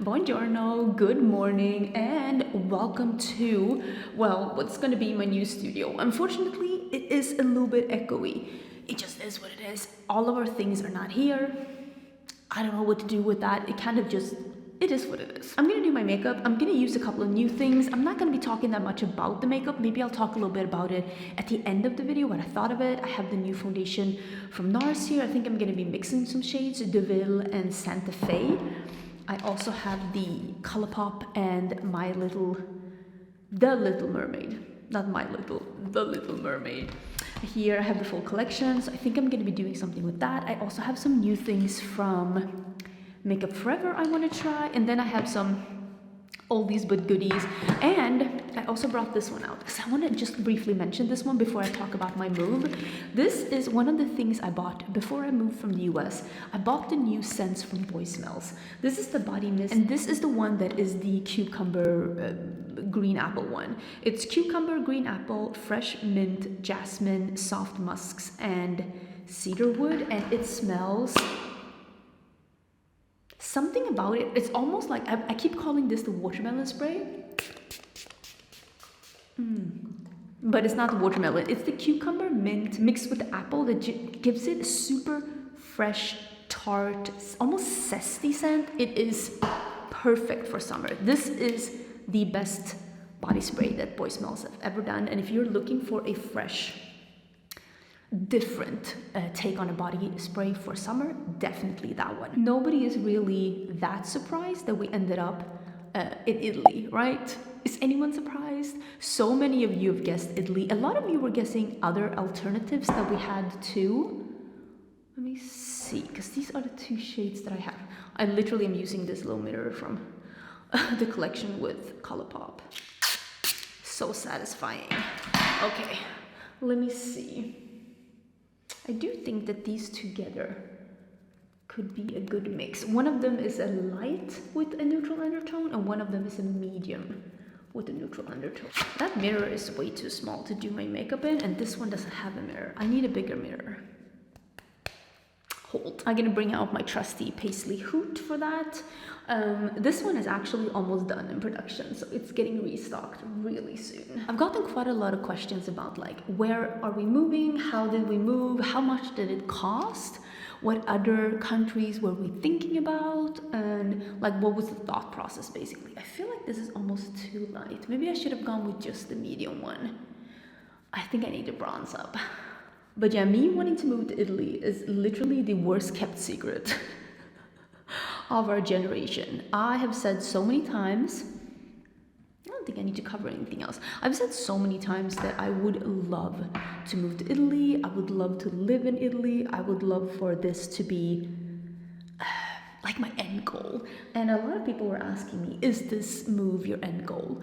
Buongiorno, good morning, and welcome to, well, what's going to be my new studio. Unfortunately, it is a little bit echoey. It just is what it is. All of our things are not here. I don't know what to do with that. It is what it is. I'm going to do my makeup. I'm going to use a couple of new things. I'm not going to be talking that much about the makeup. Maybe I'll talk a little bit about it at the end of the video, what I thought of it. I have the new foundation from NARS here. I think I'm going to be mixing some shades, Deville and Santa Fe. I also have the Colourpop and The Little Mermaid. Not My Little, The Little Mermaid. Here I have the full collection, so I think I'm going to be doing something with that. I also have some new things from Makeup Forever I want to try, and then I have some oldies but goodies, and I also brought this one out because I want to just briefly mention this one before I talk about my move. This is one of the things I bought before I moved from the US. I bought the new scents from Boy Smells. This is the body mist, and this is the one that is the cucumber green apple one. It's cucumber, green apple, fresh mint, jasmine, soft musks, and cedarwood, and it smells something about it. It's almost like I keep calling this the watermelon spray. But it's not the watermelon. It's the cucumber mint mixed with the apple that gives it a super fresh, tart, almost zesty scent. It is perfect for summer. This is the best body spray that Boy Smells have ever done. And if you're looking for a fresh, different take on a body spray for summer, definitely that one. Nobody is really that surprised that we ended up in Italy, right? Is anyone surprised? So many of you have guessed Italy. A lot of you were guessing other alternatives that we had too. Let me see, because these are the two shades that I have. I literally am using this little mirror from the collection with Colourpop. So satisfying. Okay, let me see. I do think that these together could be a good mix. One of them is a light with a neutral undertone, and one of them is a medium with a neutral undertone. That mirror is way too small to do my makeup in, and this one doesn't have a mirror. I need a bigger mirror. Hold. I'm gonna bring out my trusty Paisley hoot for that. This one is actually almost done in production, so it's getting restocked really soon. I've gotten quite a lot of questions about like, where are we moving? How did we move? How much did it cost? What other countries were we thinking about? And like, what was the thought process basically? I feel like this is almost too light. Maybe I should have gone with just the medium one. I think I need to bronze up. But yeah, me wanting to move to Italy is literally the worst kept secret of our generation. I have said so many times, I don't think I need to cover anything else. I've said so many times that I would love to move to Italy. I would love to live in Italy. I would love for this to be like my end goal. And a lot of people were asking me, is this move your end goal?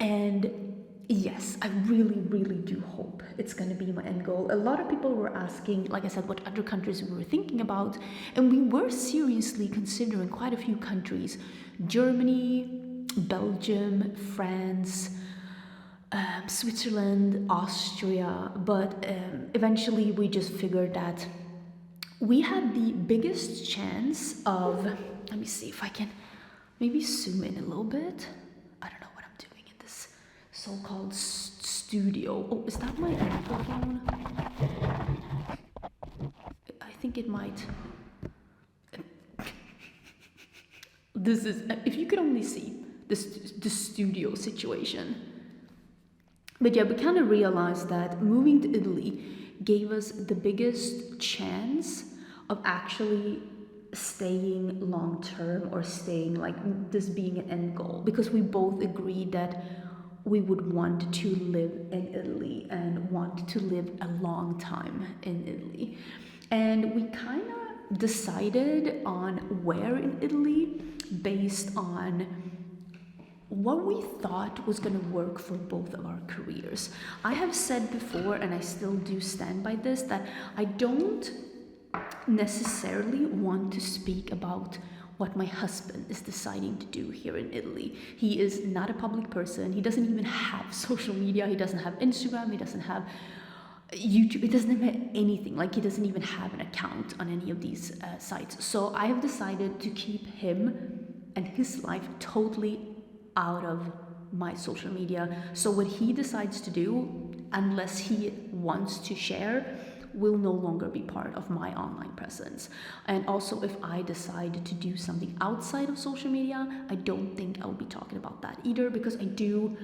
And yes, I really, really do hope it's going to be my end goal. A lot of people were asking, like I said, what other countries we were thinking about. And we were seriously considering quite a few countries. Germany, Belgium, France, Switzerland, Austria. But eventually we just figured that we had the biggest chance of, let me see if I can maybe zoom in a little bit. I don't know what I'm doing in this so-called studio. Oh, is that my microphone? I think it might. This is, if you could only see the studio situation. But yeah, we kind of realized that moving to Italy gave us the biggest chance of actually staying long term, or staying like this being an end goal, because we both agreed that we would want to live in Italy and want to live a long time in Italy. And we kind of decided on where in Italy based on what we thought was going to work for both of our careers. I have said before, and I still do stand by this, that I don't necessarily want to speak about what my husband is deciding to do here in Italy. He is not a public person. He doesn't even have social media. He doesn't have Instagram. He doesn't have YouTube. He doesn't have anything. Like, he doesn't even have an account on any of these sites. So I have decided to keep him and his life totally out of my social media. So what he decides to do, unless he wants to share, will no longer be part of my online presence. And also, if I decide to do something outside of social media, I don't think I'll be talking about that either, because I do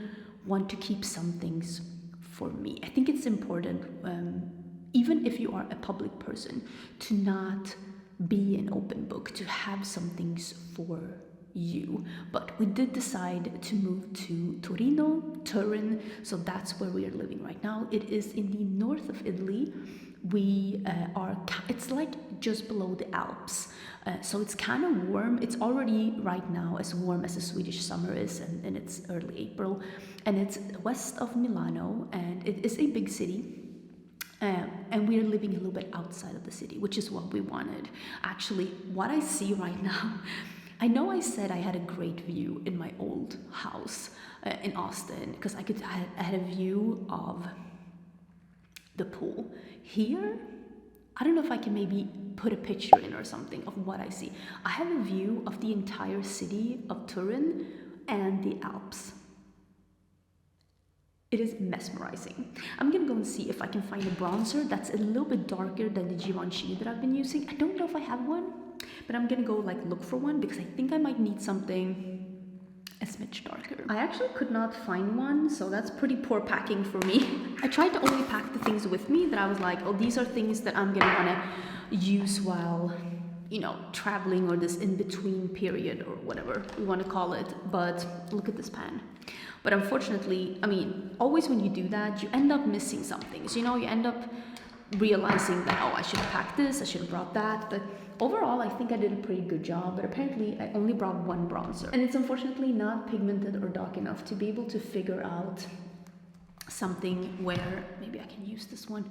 want to keep some things for me. I think it's important, even if you are a public person, to not be an open book, to have some things for you. But we did decide to move to Turin, so that's where we are living right now. It is in the north of Italy. It's like just below the Alps, so it's kind of warm. It's already right now as warm as the Swedish summer is, and it's early April, and it's west of Milano, and it is a big city. And we're living a little bit outside of the city, which is what we wanted. Actually, what I see right now, I know I said I had a great view in my old house in Austin, because I had a view of the pool. Here, I don't know if I can maybe put a picture in or something of what I see. I have a view of the entire city of Turin and the Alps. It is mesmerizing. I'm gonna go and see if I can find a bronzer that's a little bit darker than the Givenchy that I've been using. I don't know if I have one, but I'm gonna go look for one, because I think I might need something a smidge darker. I actually could not find one, so that's pretty poor packing for me. I tried to only pack the things with me that I was like, oh, these are things that I'm gonna wanna use while, traveling, or this in-between period, or whatever we wanna call it. But look at this pan. But unfortunately, always when you do that, you end up missing some things. You end up realizing that, oh, I should have packed this, I should have brought that. But overall, I think I did a pretty good job, but apparently I only brought one bronzer. And it's unfortunately not pigmented or dark enough to be able to figure out something where, maybe I can use this one,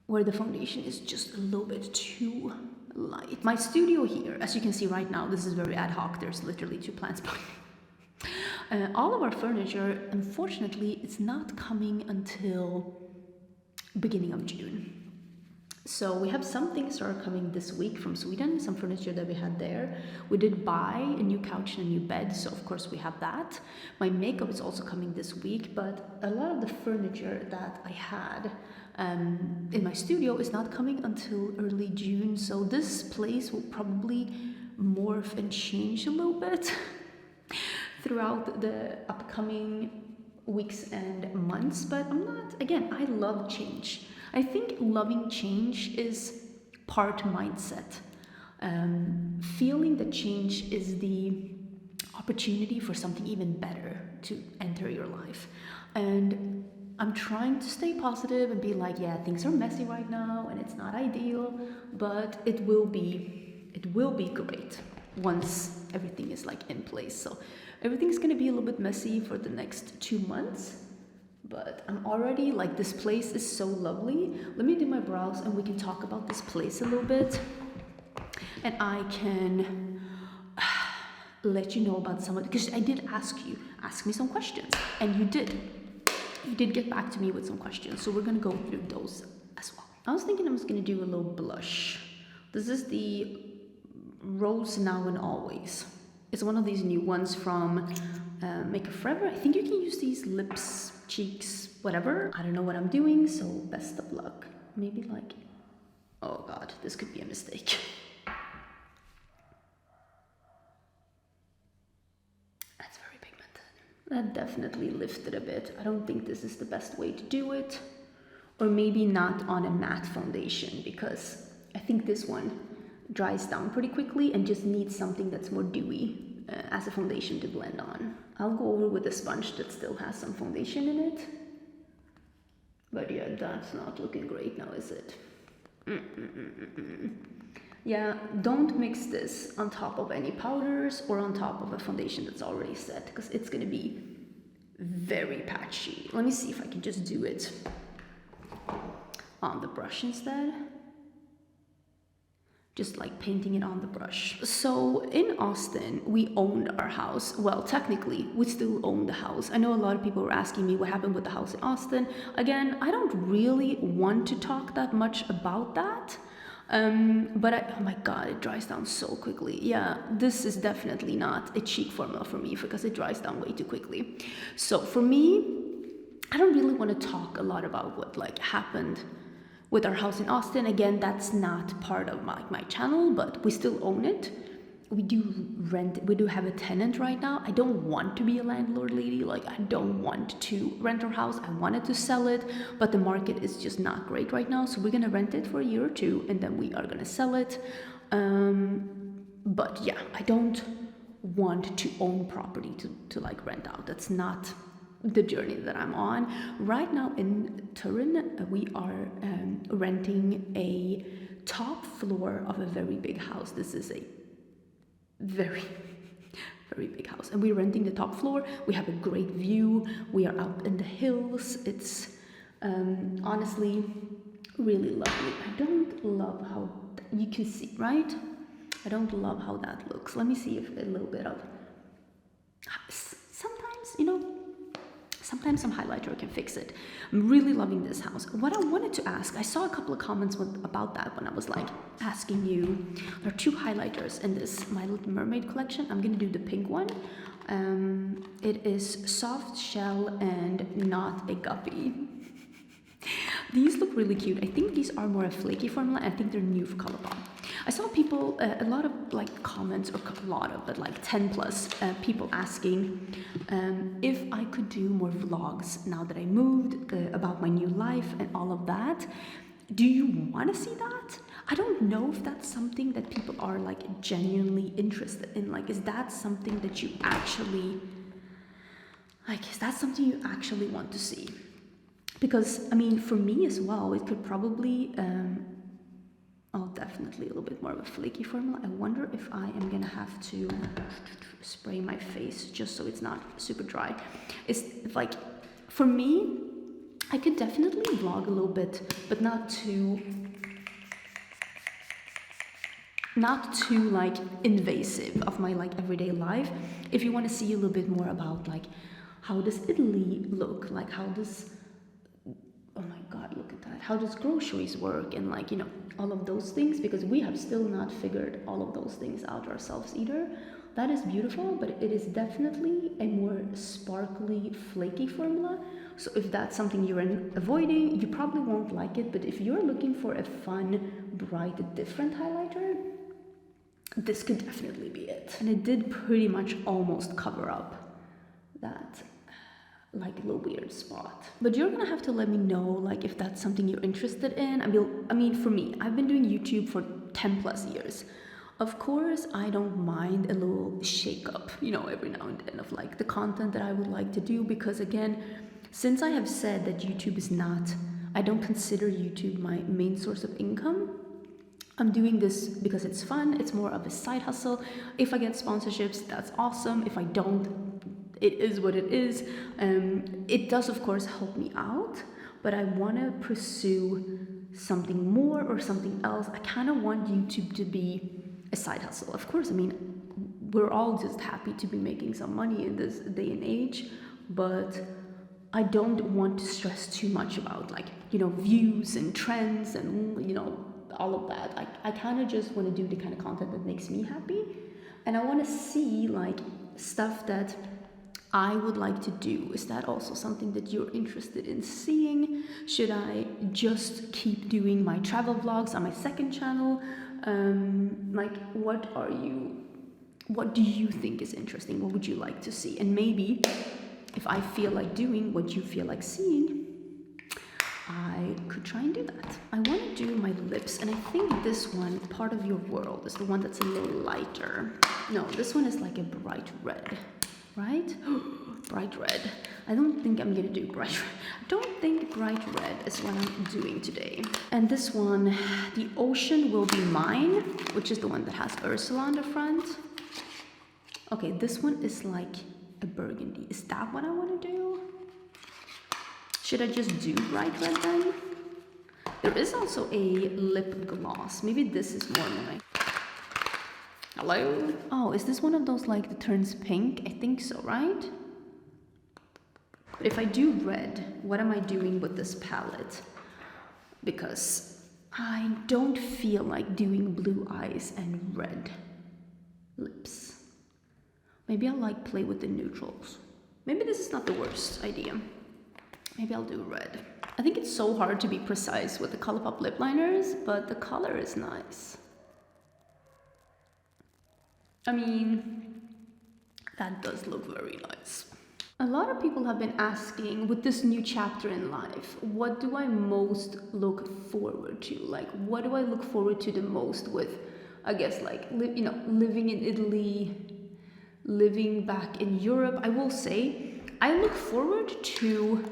where the foundation is just a little bit too light. My studio here, as you can see right now, this is very ad hoc. There's literally 2 plants behind me. All of our furniture, unfortunately, it's not coming until beginning of June. So we have some things that are coming this week from Sweden, some furniture that we had there. We did buy a new couch and a new bed, so of course we have that. My makeup is also coming this week, but a lot of the furniture that I had in my studio is not coming until early June, so this place will probably morph and change a little bit throughout the upcoming weeks and months. But I love change. I think loving change is part mindset. Feeling that change is the opportunity for something even better to enter your life. And I'm trying to stay positive and be like, yeah, things are messy right now and it's not ideal, but it will be great once everything is in place. So everything's gonna be a little bit messy for the next 2 months, but I'm already this place is so lovely. Let me do my brows and we can talk about this place a little bit, and I can let you know about some of it, because I did ask me some questions, and you did get back to me with some questions, so we're gonna go through those as well. I was thinking I was gonna do a little blush. This is the Rose Now and Always. It's one of these new ones from Makeup Forever. I think you can use these lips, cheeks, whatever. I don't know what I'm doing, so best of luck. Maybe oh god, this could be a mistake. That's very pigmented. That definitely lifted a bit. I don't think this is the best way to do it. Or maybe not on a matte foundation, because I think this one dries down pretty quickly and just needs something that's more dewy as a foundation to blend on. I'll go over with a sponge that still has some foundation in it. But yeah, that's not looking great now, is it? Yeah, don't mix this on top of any powders or on top of a foundation that's already set, because it's gonna be very patchy. Let me see if I can just do it on the brush instead. Just painting it on the brush. So in Austin, we owned our house. Well, technically, we still own the house. I know a lot of people were asking me what happened with the house in Austin. Again, I don't really want to talk that much about that. Oh my god, it dries down so quickly. Yeah, this is definitely not a cheek formula for me because it dries down way too quickly. So for me, I don't really want to talk a lot about what like happened with our house in Austin. Again, that's not part of my channel, but we still own it. We do have a tenant right now. I don't want to be a landlord lady. Like, I don't want to rent our house. I wanted to sell it, but the market is just not great right now. So we're gonna rent it for a year or two, and then we are gonna sell it. But yeah, I don't want to own property to like rent out. That's not the journey that I'm on. Right now in Turin, we are renting a top floor of a very big house. This is a very big house, and we're renting the top floor. We have a great view. We are up in the hills. It's honestly really lovely. I don't love how you can see, right? I don't love how that looks. Let me see if a little bit of sometimes some highlighter can fix it. I'm really loving this house. What I wanted to ask, I saw a couple of comments about that when I was like asking you. There are two highlighters in this My Little Mermaid collection. I'm gonna do the pink one. It is soft shell and not a guppy. These look really cute. I think these are more a flaky formula. I think they're new for ColourPop. I saw people, a lot of like comments, or a lot of, but like 10 plus people asking if I could do more vlogs now that I moved, about my new life and all of that. Do you want to see that? I don't know if that's something that people are like genuinely interested in. Like, is that something that you actually, is that something you actually want to see? Because, I mean, for me as well, it could probably, definitely a little bit more of a flaky formula. I wonder if I am gonna have to spray my face just so it's not super dry. It's like, for me, I could definitely vlog a little bit, but not too like invasive of my like everyday life. If you want to see a little bit more about like, how does Italy look, like how does, oh my god, look at that, how does groceries work, and like, you know, all of those things, because we have still not figured all of those things out ourselves either. That is beautiful, but it is definitely a more sparkly, flaky formula. So if that's something you're avoiding, you probably won't like it. But if you're looking for a fun, bright, different highlighter, this could definitely be it. And it did pretty much almost cover up that like little weird spot. But you're gonna have to let me know like if that's something you're interested in. I mean, for me, I've been doing YouTube for 10 plus years. Of course, I don't mind a little shake up, you know, every now and then of like the content that I would like to do, because again, since I have said that YouTube is not, I don't consider YouTube my main source of income. I'm doing this because it's fun. It's more of a side hustle. If I get sponsorships, that's awesome. If I don't, it is what it is. It does, of course, help me out, but I want to pursue something more or something else. I kind of want YouTube to be a side hustle. Of course, I mean, we're all just happy to be making some money in this day and age, but I don't want to stress too much about like, you know, views and trends and, you know, all of that. I kind of just want to do the kind of content that makes me happy, and I want to see like stuff that I would like to do. Is that also something that you're interested in seeing? Should I just keep doing my travel vlogs on my second channel? Like, what do you think is interesting? What would you like to see? And maybe if I feel like doing what you feel like seeing, I could try and do that. I want to do my lips, and I think this one, Part of Your World, is the one that's a little lighter. No, this one is like a bright red, right? Bright red. I don't think I'm gonna do bright red. I don't think bright red is what I'm doing today. And this one, The Ocean Will Be Mine, which is the one that has Ursula on the front. Okay, this one is like a burgundy. Is that what I want to do? Should I just do bright red then? There is also a lip gloss. Maybe this is more my... Hello? Oh, is this one of those like that turns pink? I think so, right? But if I do red, what am I doing with this palette? Because I don't feel like doing blue eyes and red lips. Maybe I'll like play with the neutrals. Maybe this is not the worst idea. Maybe I'll do red. I think it's so hard to be precise with the Colourpop lip liners, but the color is nice. I mean, that does look very nice. A lot of people have been asking, with this new chapter in life, what do I most look forward to? Like, what do I look forward to the most with, I guess, like, living in Italy, living back in Europe? I will say, I look forward to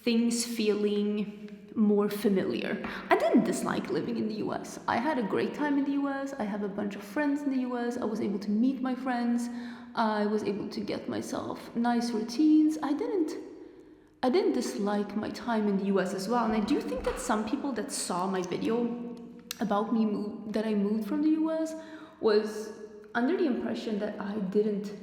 things feeling more familiar. I didn't dislike living in the US. I had a great time in the US. I have a bunch of friends in the US. I was able to meet my friends. I was able to get myself nice routines. I didn't dislike my time in the US as well. And I do think that some people that saw my video about me that I moved from the US was under the impression that I didn't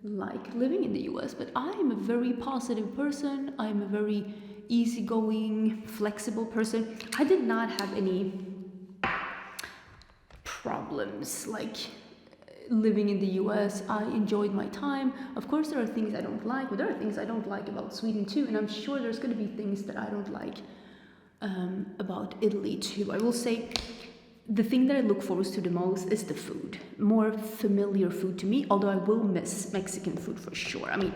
like living in the US. But I am a very positive person. I'm a very easygoing, flexible person. I did not have any problems like living in the US. I enjoyed my time. Of course, there are things I don't like, but there are things I don't like about Sweden too. And I'm sure there's going to be things that I don't like about Italy too. I will say the thing that I look forward to the most is the food. More familiar food to me, although I will miss Mexican food for sure. I mean,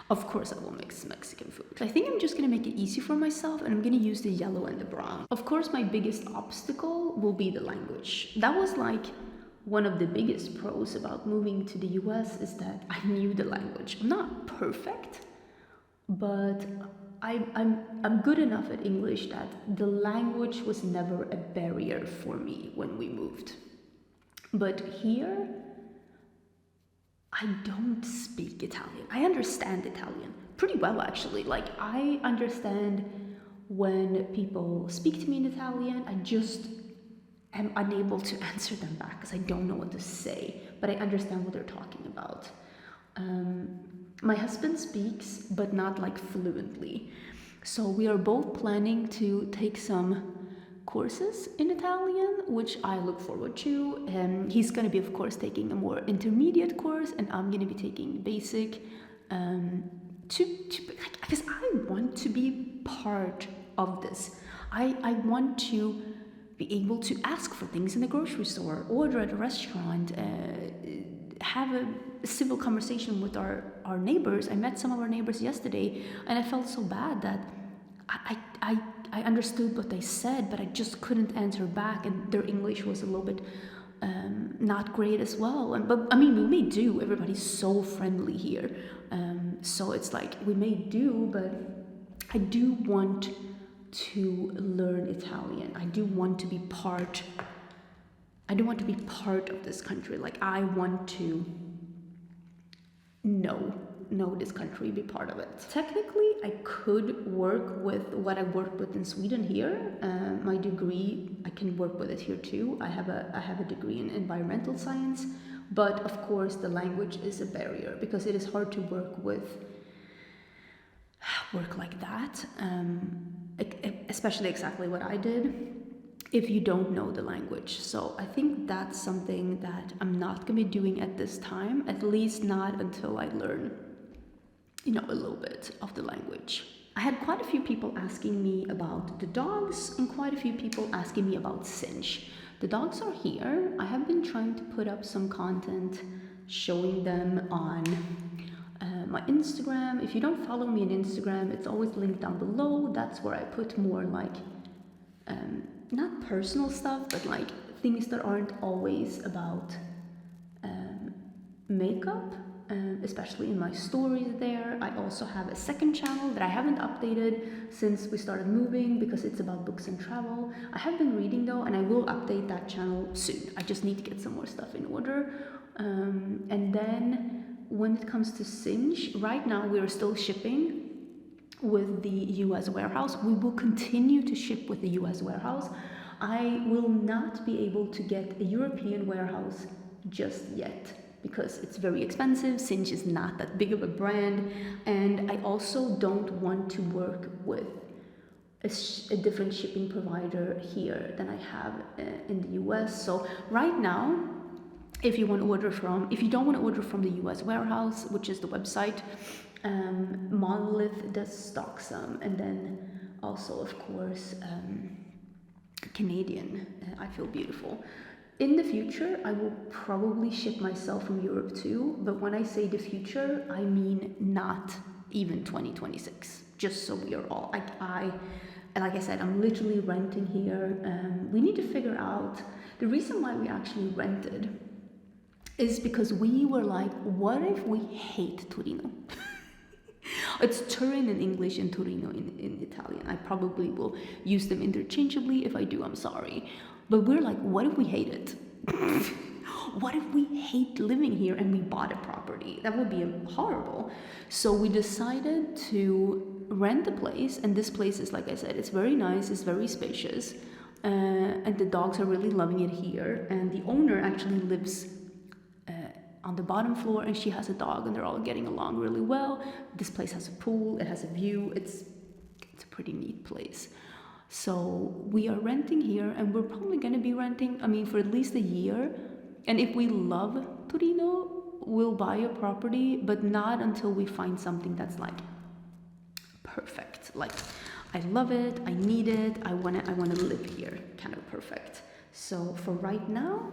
of course I will mix Mexican food. I think I'm just gonna make it easy for myself and I'm gonna use the yellow and the brown. Of course, my biggest obstacle will be the language. That was like one of the biggest pros about moving to the US is that I knew the language. I'm not perfect, but I'm good enough at English that the language was never a barrier for me when we moved. But here, I don't speak Italian. I understand Italian pretty well, actually. Like, I understand when people speak to me in Italian. I just am unable to answer them back because I don't know what to say, but I understand what they're talking about. My husband speaks, but not like fluently. So we are both planning to take some courses in Italian, which I look forward to. He's going to be, of course, taking a more intermediate course, and I'm going to be taking basic. Because I want to be part of this. I want to be able to ask for things in the grocery store, order at a restaurant, have a civil conversation with our neighbors. I met some of our neighbors yesterday, and I felt so bad that I understood what they said, but I just couldn't answer back, and their English was a little bit not great as well. But I mean, we may do. Everybody's so friendly here, so it's like we may do. But I do want to learn Italian. I do want to be part. I don't want to be part of this country. Like, I want to know this country, be part of it. Technically, I could work with what I worked with in Sweden here. My degree, I can work with it here too. I have a degree in environmental science, but of course the language is a barrier because it is hard to work like that, especially exactly what I did, if you don't know the language. So I think that's something that I'm not gonna be doing at this time, at least not until I learn, a little bit of the language. I had quite a few people asking me about the dogs and quite a few people asking me about Sinch. The dogs are here. I have been trying to put up some content showing them on my Instagram. If you don't follow me on Instagram, it's always linked down below. That's where I put more like not personal stuff, but like things that aren't always about makeup, especially in my stories there. I also have a second channel that I haven't updated since we started moving because it's about books and travel. I have been reading though, and I will update that channel soon. I just need to get some more stuff in order. And then when it comes to Sinch, right now we are still shipping with the US warehouse. We will continue to ship with the US warehouse. I will not be able to get a European warehouse just yet because it's very expensive. Sinch is not that big of a brand, and I also don't want to work with a different shipping provider here than I have in the US. So right now, if you don't want to order from the US warehouse, which is the website, Monolith does stock some, and then also, of course, Canadian, I Feel Beautiful. In the future, I will probably ship myself from Europe too, but when I say the future, I mean not even 2026, just so we are all, like I said, I'm literally renting here. We need to figure out, the reason why we actually rented is because we were like, what if we hate Torino? It's Turin in English and Torino in Italian. I probably will use them interchangeably. If I do, I'm sorry. But we're like, what if we hate it? What if we hate living here and we bought a property? That would be horrible. So we decided to rent a place, and this place is, like I said, it's very nice, it's very spacious, and the dogs are really loving it here. And the owner actually lives on the bottom floor, and she has a dog, and they're all getting along really well. This place has a pool, it has a view, it's a pretty neat place. So we are renting here, and we're probably going to be renting, for at least a year. And if we love Torino, we'll buy a property, but not until we find something that's like perfect. Like, I love it, I need it, I want to live here, kind of perfect. So for right now,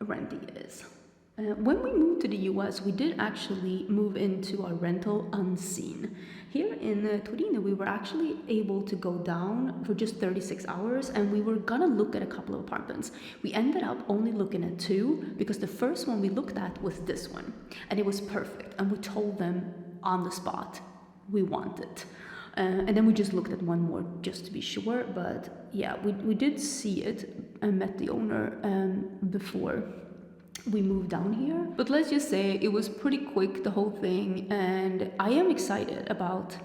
renting it is. When we moved to the US, we did actually move into our rental unseen. Here in Turin, we were actually able to go down for just 36 hours, and we were gonna look at a couple of apartments. We ended up only looking at 2 because the first one we looked at was this one, and it was perfect. And we told them on the spot we want it. And then we just looked at one more just to be sure. But yeah, we did see it and met the owner before we moved down here. But let's just say it was pretty quick, the whole thing, and I am excited about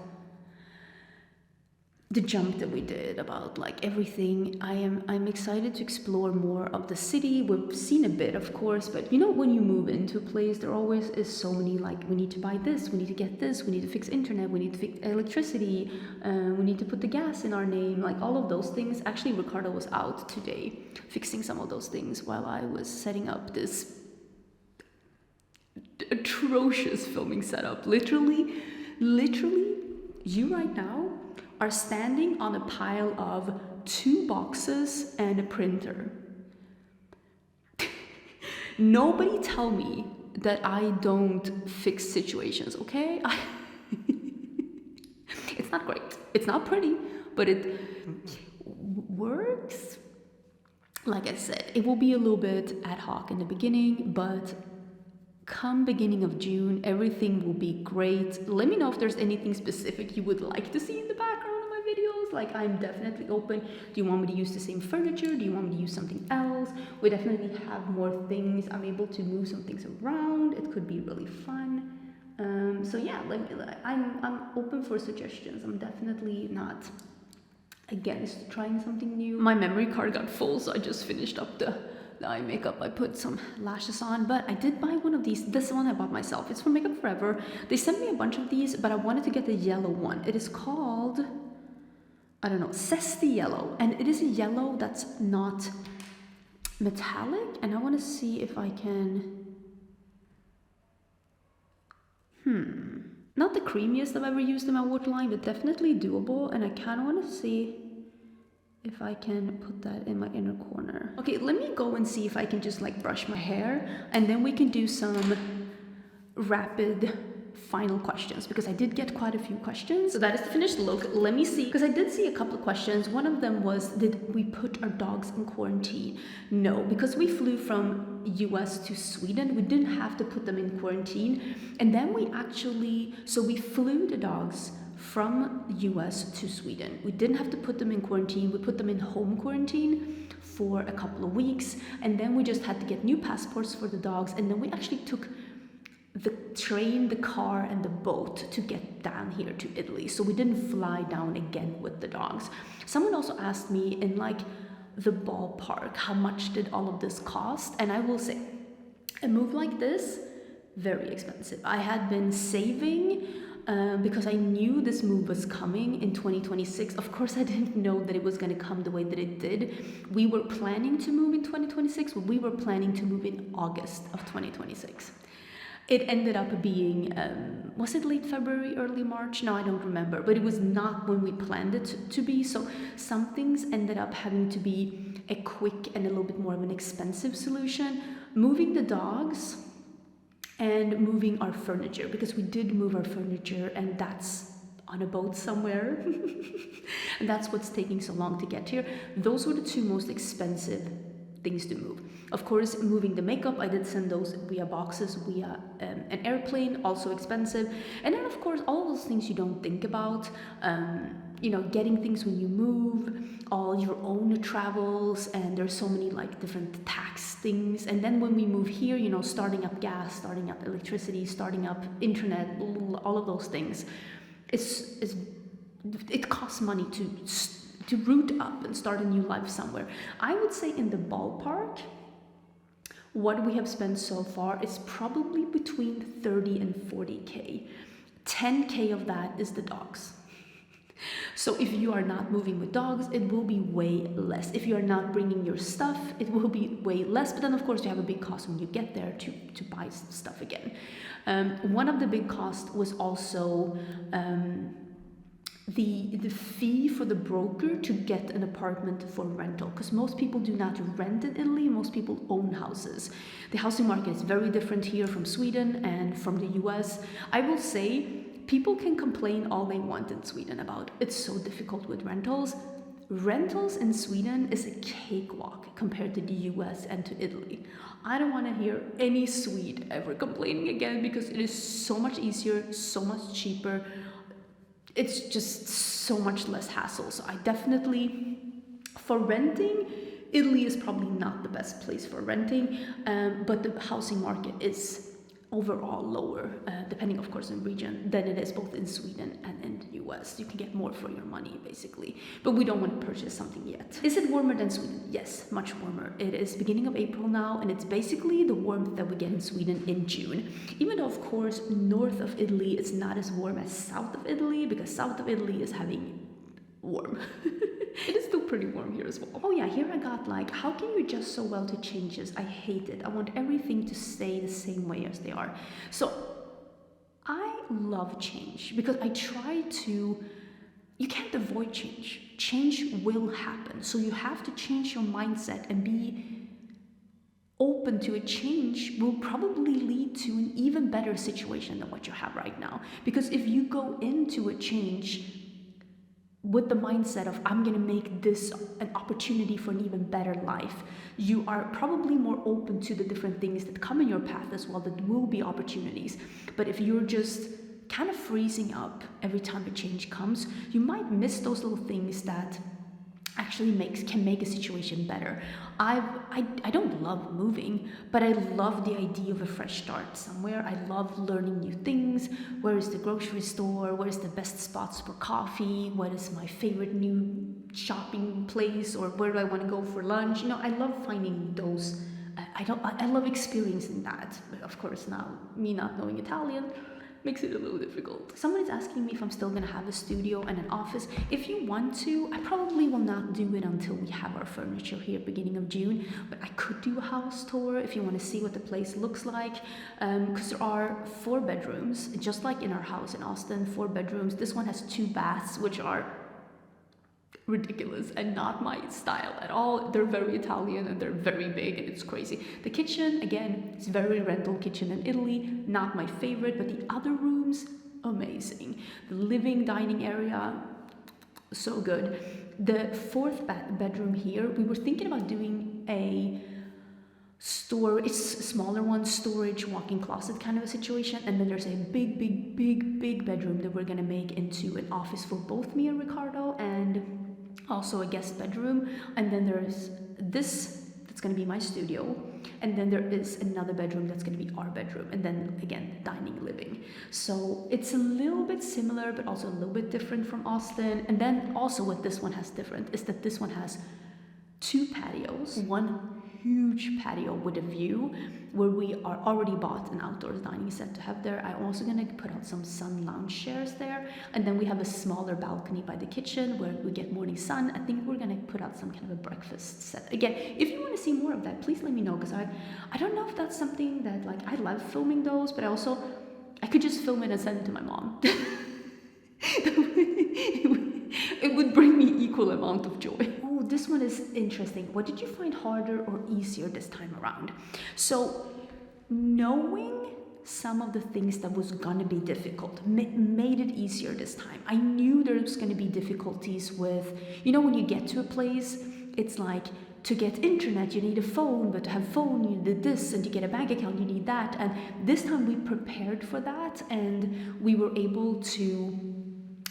the jump that we did, about like everything. I'm excited to explore more of the city. We've seen a bit, of course, but you know, when you move into a place, there always is so many, like, we need to buy this, we need to get this, we need to fix internet, we need to fix electricity, we need to put the gas in our name, like all of those things. Actually, Ricardo was out today fixing some of those things while I was setting up this atrocious filming setup. Literally, you right now are standing on a pile of 2 boxes and a printer. Nobody tell me that I don't fix situations, okay? It's not great, it's not pretty, but it works. Like I said, it will be a little bit ad hoc in the beginning, but come beginning of June, everything will be great. Let me know if there's anything specific you would like to see in the background of my videos. Like, I'm definitely open. Do you want me to use the same furniture? Do you want me to use something else? We definitely have more things. I'm able to move some things around. It could be really fun. So yeah, I'm open for suggestions. I'm definitely not against trying something new. My memory card got full, so I just finished up the eye makeup. I put some lashes on, but I did buy one of these. This one I bought myself. It's from Makeup Forever. They sent me a bunch of these, but I wanted to get the yellow one. It is called, I don't know, Zesty Yellow, and it is a yellow that's not metallic, and I want to see if I can, not the creamiest I've ever used in my waterline, but definitely doable, and I kind of want to see if I can put that in my inner corner. Okay, let me go and see if I can just like brush my hair, and then we can do some rapid final questions, because I did get quite a few questions. So that is the finished look. Let me see, because I did see a couple of questions. One of them was, did we put our dogs in quarantine? No, because we flew from US to Sweden, we didn't have to put them in quarantine. And then we flew the dogs from US to Sweden. We didn't have to put them in quarantine. We put them in home quarantine for a couple of weeks, and then we just had to get new passports for the dogs, and then we actually took the train, the car, and the boat to get down here to Italy. So we didn't fly down again with the dogs. Someone also asked me in like the ballpark, how much did all of this cost? And I will say, a move like this, very expensive. I had been saving because I knew this move was coming in 2026. Of course, I didn't know that it was going to come the way that it did. We were planning to move in 2026, but we were planning to move in August of 2026. It ended up being, was it late February, early March? No, I don't remember, but it was not when we planned it to be. So some things ended up having to be a quick and a little bit more of an expensive solution. Moving the dogs and moving our furniture, because we did move our furniture and that's on a boat somewhere. And that's what's taking so long to get here. Those were the two most expensive things to move. Of course, moving the makeup, I did send those via boxes, via an airplane, also expensive. And then of course, all those things you don't think about, you know, getting things when you move, all your own travels, and there's so many like different tax things. And then when we move here, you know, starting up gas, starting up electricity, starting up internet, all of those things, it costs money to root up and start a new life somewhere. I would say in the ballpark, what we have spent so far is probably between 30 and 40K. 10K of that is the dogs. So if you are not moving with dogs, it will be way less. If you are not bringing your stuff, it will be way less. But then of course you have a big cost when you get there to buy stuff again. One of the big costs was also the fee for the broker to get an apartment for rental, because most people do not rent in Italy, most people own houses. The housing market is very different here from Sweden and from the US. I will say people can complain all they want in Sweden about it's so difficult with rentals. Rentals in Sweden is a cakewalk compared to the US and to Italy. I don't want to hear any Swede ever complaining again, because it is so much easier, so much cheaper. It's just so much less hassle. So I definitely, for renting, Italy is probably not the best place for renting, but the housing market is overall lower, depending of course on region, than it is both in Sweden and in the US. You can get more for your money basically, but we don't want to purchase something yet. Is it warmer than Sweden? Yes, much warmer. It is beginning of April now, and it's basically the warmth that we get in Sweden in June. Even though of course north of Italy is not as warm as south of Italy, because south of Italy is having warm. It is still pretty warm here as well. Oh yeah, here I got like, how can you adjust so well to changes? I hate it. I want everything to stay the same way as they are. So I love change, because I try to, you can't avoid change. Change will happen. So you have to change your mindset and be open to a change will probably lead to an even better situation than what you have right now. Because if you go into a change with the mindset of I'm gonna make this an opportunity for an even better life, you are probably more open to the different things that come in your path as well, that will be opportunities. But if you're just kind of freezing up every time a change comes, you might miss those little things that actually can make a situation better. I don't love moving, but I love the idea of a fresh start somewhere. I love learning new things. Where is the grocery store? Where is the best spots for coffee? What is my favorite new shopping place? Or where do I want to go for lunch? You know, I love finding those. I love experiencing that. But of course now, me not knowing Italian makes it a little difficult. Someone is asking me if I'm still gonna have a studio and an office. If you want to, I probably will not do it until we have our furniture here beginning of June, but I could do a house tour if you want to see what the place looks like, because there are 4 bedrooms, just like in our house in Austin, 4 bedrooms. This one has 2 baths, which are ridiculous and not my style at all. They're very Italian and they're very big and it's crazy. The kitchen, again, is very rental kitchen in Italy, not my favorite, but the other rooms, amazing. The living dining area, so good. The 4th bedroom here, we were thinking about doing a it's a smaller one, storage, walk-in closet kind of a situation, and then there's a big bedroom that we're gonna make into an office for both me and Ricardo, and also a guest bedroom. And then there's this that's going to be my studio, and then there is another bedroom that's going to be our bedroom, and then again dining, living. So it's a little bit similar but also a little bit different from Austin. And then also what this one has different is that this one has 2 patios, one huge patio with a view, where we are already bought an outdoors dining set to have there. I'm also gonna put out some sun lounge chairs there, and then we have a smaller balcony by the kitchen where we get morning sun. I think we're gonna put out some kind of a breakfast set. Again, if you want to see more of that, please let me know, because I don't know if that's something that, like, I love filming those, but I could just film it and send it to my mom. It would bring me equal amount of joy. Oh, this one is interesting. What did you find harder or easier this time around? So, knowing some of the things that was gonna be difficult made it easier this time. I knew there was gonna be difficulties with, when you get to a place, it's like, to get internet, you need a phone, but to have phone, you need this, and to get a bank account, you need that. And this time we prepared for that, and we were able to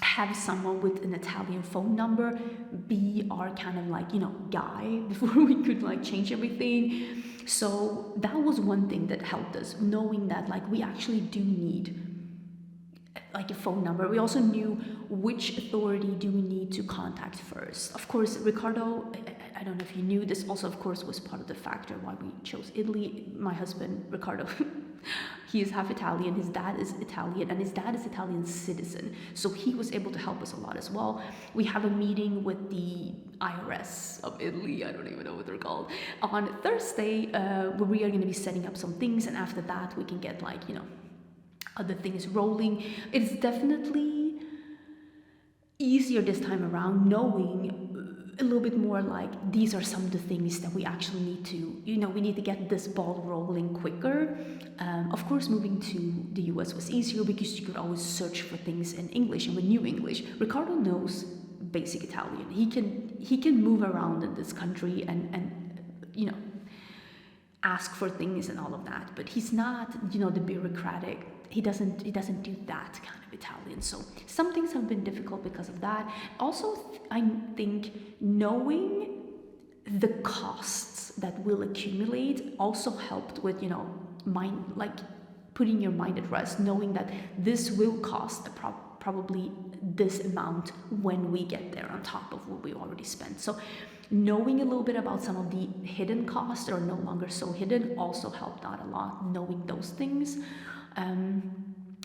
have someone with an Italian phone number be our kind of like, guy before we could like change everything. So that was one thing that helped us, knowing that like we actually do need like a phone number. We also knew which authority do we need to contact first. Of course, Ricardo, I don't know if you knew this, also of course was part of the factor why we chose Italy. My husband, Ricardo, he is half Italian, his dad is Italian, and his dad is Italian citizen. So he was able to help us a lot as well. We have a meeting with the IRS of Italy, I don't even know what they're called, on Thursday, where we are going to be setting up some things, and after that we can get like, other things rolling. It's definitely easier this time around, knowing a little bit more like these are some of the things that we actually need to, we need to get this ball rolling quicker. Of course, moving to the US was easier because you could always search for things in English, and we knew English. Ricardo knows basic Italian. He can move around in this country and ask for things and all of that, but he's not, the bureaucratic. He doesn't do that kind of Italian. So some things have been difficult because of that. Also, I think knowing the costs that will accumulate also helped with, mind, like putting your mind at rest, knowing that this will cost probably this amount when we get there on top of what we already spent. So knowing a little bit about some of the hidden costs that are no longer so hidden also helped out a lot, knowing those things.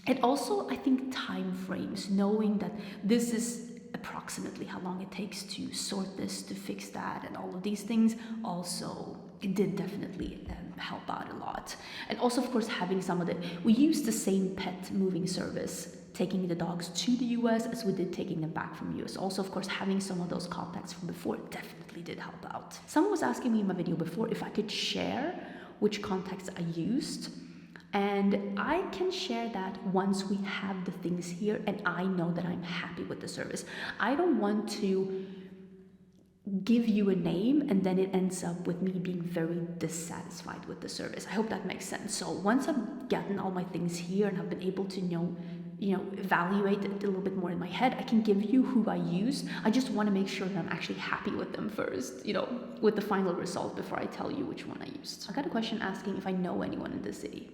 And also, I think time frames, knowing that this is approximately how long it takes to sort this, to fix that, and all of these things, also it did definitely help out a lot. And also, of course, having we used the same pet moving service, taking the dogs to the US as we did taking them back from US. Also, of course, having some of those contacts from before definitely did help out. Someone was asking me in my video before if I could share which contacts I used. And I can share that once we have the things here and I know that I'm happy with the service. I don't want to give you a name and then it ends up with me being very dissatisfied with the service. I hope that makes sense. So once I've gotten all my things here and I've been able to evaluate it a little bit more in my head, I can give you who I use. I just want to make sure that I'm actually happy with them first, with the final result before I tell you which one I used. I got a question asking if I know anyone in the city.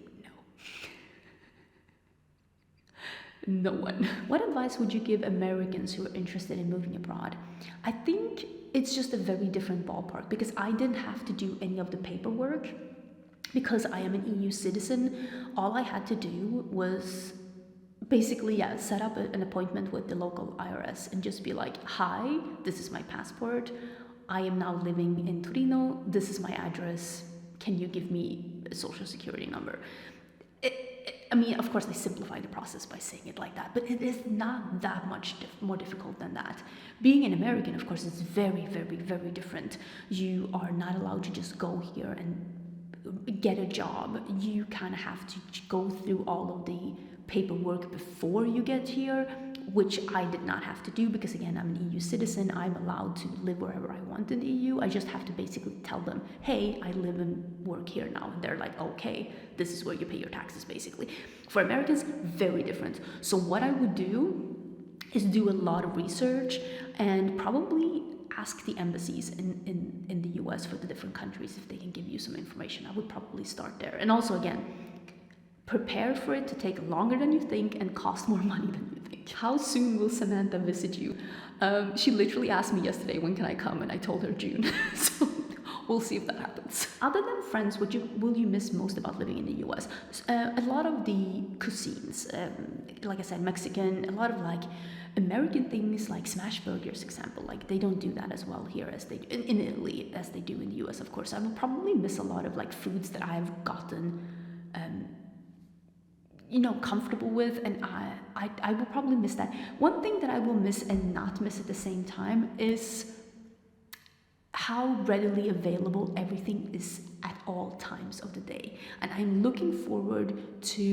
No one. What advice would you give Americans who are interested in moving abroad? I think it's just a very different ballpark because I didn't have to do any of the paperwork because I am an EU citizen. All I had to do was basically, set up an appointment with the local IRS and just be like, hi, this is my passport. I am now living in Turin. This is my address. Can you give me a social security number? Of course, they simplify the process by saying it like that, but it is not that much more difficult than that. Being an American, of course, is very, very, very different. You are not allowed to just go here and get a job. You kind of have to go through all of the paperwork before you get here, which I did not have to do because, again, I'm an EU citizen. I'm allowed to live wherever I want in the EU. I just have to basically tell them, hey, I live and work here now. And they're like, okay, this is where you pay your taxes, basically. For Americans, very different. So what I would do is do a lot of research and probably ask the embassies in the US for the different countries if they can give you some information. I would probably start there. And also, again, prepare for it to take longer than you think and cost more money than you think. How soon will Samantha visit you? She literally asked me yesterday, when can I come? And I told her June. So We'll see if that happens. Other than friends, what will you miss most about living in the US? A lot of the cuisines, like I said, Mexican, a lot of like American things like smash burgers, example, like they don't do that as well here as they in Italy as they do in the US, of course. I will probably miss a lot of like foods that I've gotten comfortable with, and I will probably miss that. One thing that I will miss and not miss at the same time is how readily available everything is at all times of the day. And I'm looking forward to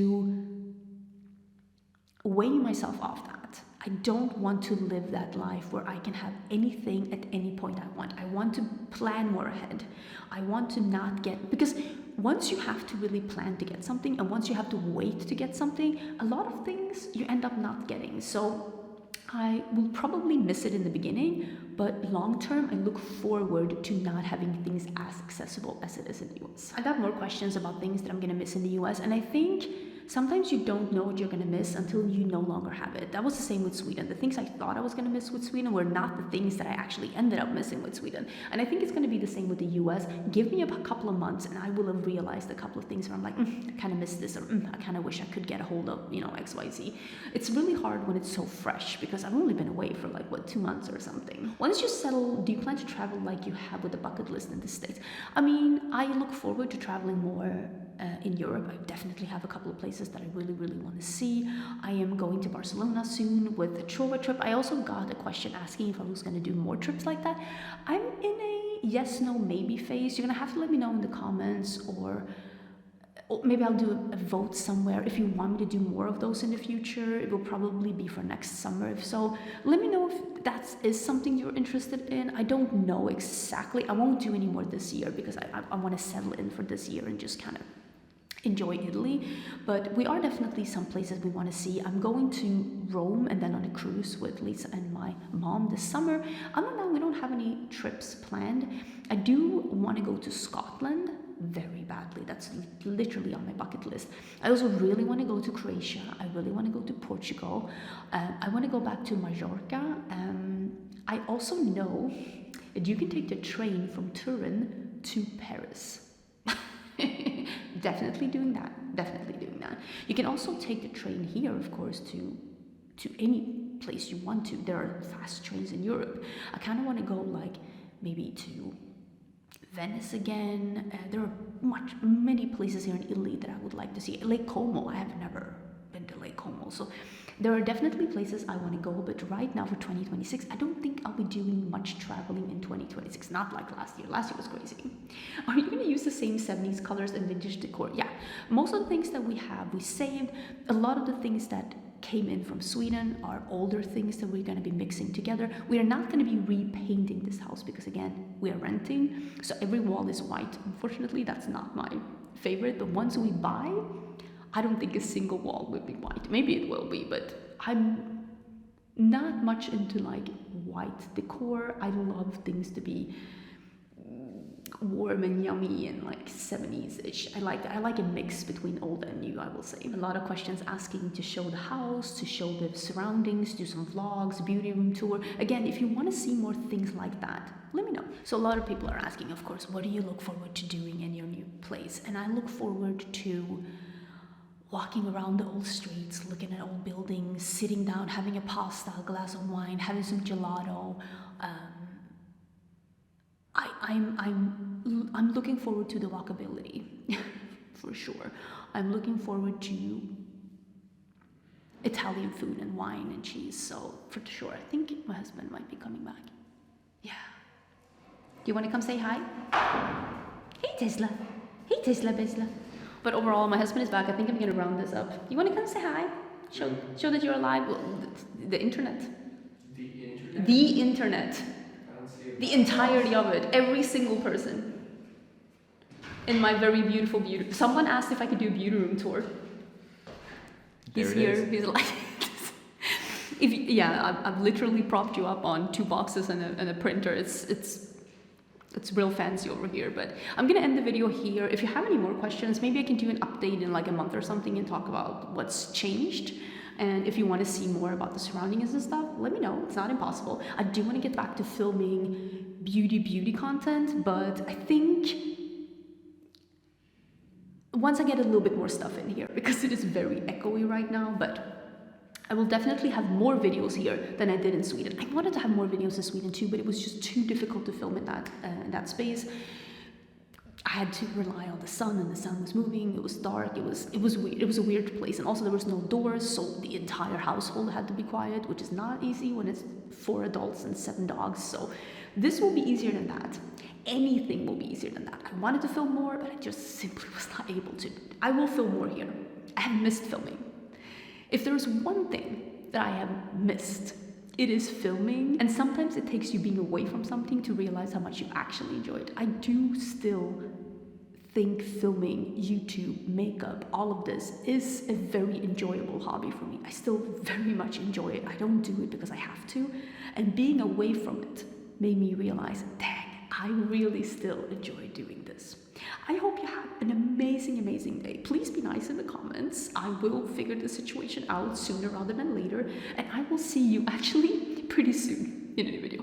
weighing myself off that. I don't want to live that life where I can have anything at any point I want. I want to plan more ahead. I want to not get, because once you have to really plan to get something, and once you have to wait to get something, a lot of things you end up not getting. So I will probably miss it in the beginning, but long term, I look forward to not having things as accessible as it is in the US. I got more questions about things that I'm gonna miss in the US, and I think sometimes you don't know what you're gonna miss until you no longer have it. That was the same with Sweden. The things I thought I was gonna miss with Sweden were not the things that I actually ended up missing with Sweden. And I think it's gonna be the same with the US. Give me a couple of months and I will have realized a couple of things where I'm like, I kind of miss this, or I kind of wish I could get a hold of, XYZ. It's really hard when it's so fresh because I've only been away for 2 months or something. Once you settle, do you plan to travel like you have with the bucket list in the States? I mean, I look forward to traveling more in Europe. I definitely have a couple of places that I really, really want to see. I am going to Barcelona soon with the Trova trip. I also got a question asking if I was going to do more trips like that. I'm in a yes, no, maybe phase. You're going to have to let me know in the comments, or maybe I'll do a vote somewhere if you want me to do more of those in the future. It will probably be for next summer. If so, let me know if that is something you're interested in. I don't know exactly. I won't do any more this year because I want to settle in for this year and just kind of enjoy Italy, but we are definitely some places we want to see. I'm going to Rome and then on a cruise with Lisa and my mom this summer. Other than that, we don't have any trips planned. I do want to go to Scotland very badly. That's literally on my bucket list. I also really want to go to Croatia. I really want to go to Portugal. I want to go back to Mallorca. I also know that you can take the train from Turin to Paris. Definitely doing that. You can also take the train here, of course, to any place you want to. There are fast trains in Europe. I kind of want to go maybe to Venice again. There are many places here in Italy that I would like to see. Lake Como, I have never been to Lake Como, so there are definitely places I want to go, but right now for 2026, I don't think I'll be doing much traveling in 2026, not like last year. Last year was crazy. Are you going to use the same 70s colors and vintage decor? Yeah, most of the things that we saved. A lot of the things that came in from Sweden are older things that we're going to be mixing together. We are not going to be repainting this house because, again, we are renting, so every wall is white. Unfortunately, that's not my favorite, but once we buy, I don't think a single wall will be white. Maybe it will be, but I'm not much into white decor. I love things to be warm and yummy and 70s-ish. I like that. I like a mix between old and new, I will say. A lot of questions asking to show the house, to show the surroundings, do some vlogs, beauty room tour. Again, if you want to see more things like that, let me know. So a lot of people are asking, of course, what do you look forward to doing in your new place? And I look forward to walking around the old streets, looking at old buildings, sitting down, having a pasta, a glass of wine, having some gelato. I'm looking forward to the walkability, for sure. I'm looking forward to Italian food and wine and cheese. So for sure, I think my husband might be coming back. Yeah. Do you want to come say hi? Hey Tesla. Hey Tesla Besla. But overall, my husband is back. I think I'm gonna round this up. You wanna come say hi? Show that you're alive. Well, the internet. The internet. The entirety of it. Every single person. In my very beautiful beauty. Someone asked if I could do a beauty room tour. He's here. He's like, I've literally propped you up on 2 boxes and a printer. It's real fancy over here, but I'm gonna end the video here. If you have any more questions, maybe I can do an update in a month or something and talk about what's changed. And if you want to see more about the surroundings and stuff, let me know. It's not impossible. I do want to get back to filming beauty content, but I think once I get a little bit more stuff in here, because it is very echoey right now, but I will definitely have more videos here than I did in Sweden. I wanted to have more videos in Sweden too, but it was just too difficult to film in that space. I had to rely on the sun, and the sun was moving. It was dark. It was weird. It was a weird place, and also there was no doors, so the entire household had to be quiet, which is not easy when it's 4 adults and 7 dogs. So this will be easier than that. Anything will be easier than that. I wanted to film more, but I just simply was not able to. I will film more here. I have missed filming. If there is one thing that I have missed, it is filming. And sometimes it takes you being away from something to realize how much you actually enjoy it. I do still think filming, YouTube, makeup, all of this is a very enjoyable hobby for me. I still very much enjoy it. I don't do it because I have to. And being away from it made me realize, dang, I really still enjoy doing this. I hope you have an amazing, amazing day. Please be nice in the comments. I will figure the situation out sooner rather than later. And I will see you actually pretty soon in a new video.